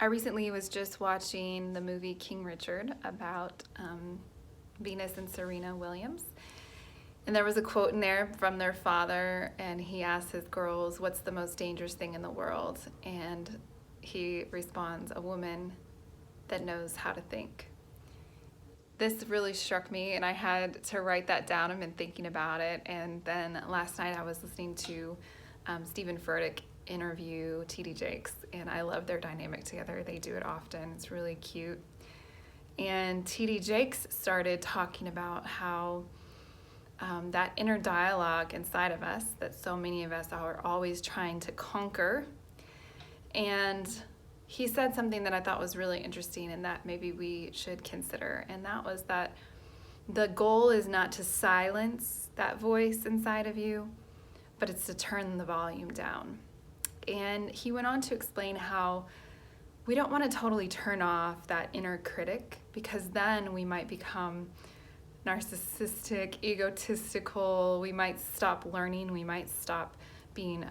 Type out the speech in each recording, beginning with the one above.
I recently was just watching the movie King Richard about Venus and Serena Williams. And there was a quote in there from their father, and he asked his girls, "What's the most dangerous thing in the world?" And he responds, "A woman that knows how to think." This really struck me, and I had to write that down. I've been thinking about it. And then last night I was listening to Stephen Furtick interview TD Jakes, and I love their dynamic together. They do it often. It's really cute. And TD Jakes started talking about how that inner dialogue inside of us that so many of us are always trying to conquer. And he said something that I thought was really interesting and that maybe we should consider. And that was that the goal is not to silence that voice inside of you, but it's to turn the volume down. And he went on to explain how we don't want to totally turn off that inner critic, because then we might become narcissistic, egotistical, we might stop learning, we might stop being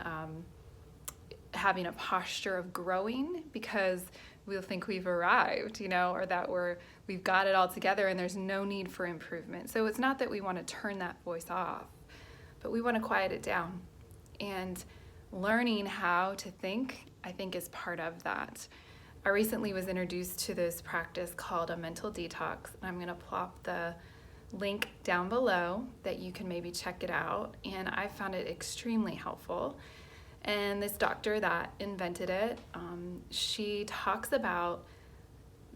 having a posture of growing because we'll think we've arrived, or that we've got it all together and there's no need for improvement. So it's not that we want to turn that voice off, but we want to quiet it down. And learning how to think, I think, is part of that. I recently was introduced to this practice called a mental detox, and I'm going to plop the link down below that you can maybe check it out. And I found it extremely helpful. And this doctor that invented it, she talks about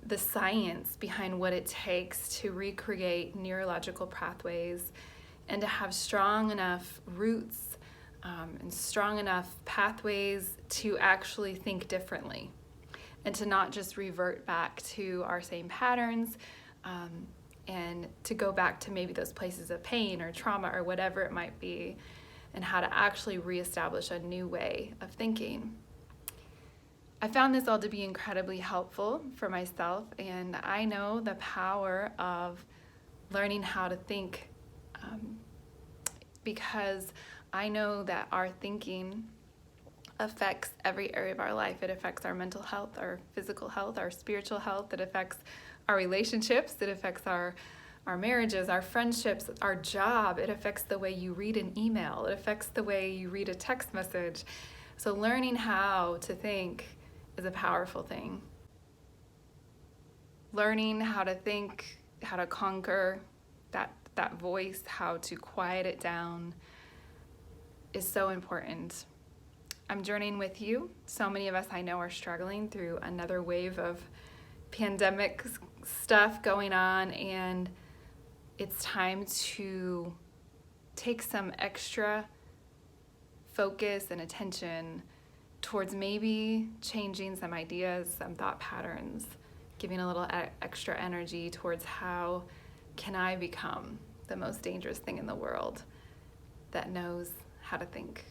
the science behind what it takes to recreate neurological pathways and to have strong enough roots and strong enough pathways to actually think differently and to not just revert back to our same patterns and to go back to maybe those places of pain or trauma or whatever it might be, and how to actually reestablish a new way of thinking. I found this all to be incredibly helpful for myself, and I know the power of learning how to think because I know that our thinking affects every area of our life. It affects our mental health, our physical health, our spiritual health. It affects our relationships. It affects our marriages, our friendships, our job. It affects the way you read an email. It affects the way you read a text message. So learning how to think is a powerful thing. Learning how to think, how to conquer that voice, how to quiet it down is so important. I'm journeying with you. So many of us I know are struggling through another wave of pandemic stuff going on, and it's time to take some extra focus and attention towards maybe changing some ideas, some thought patterns, giving a little extra energy towards how can I become the most dangerous thing in the world that knows how to think.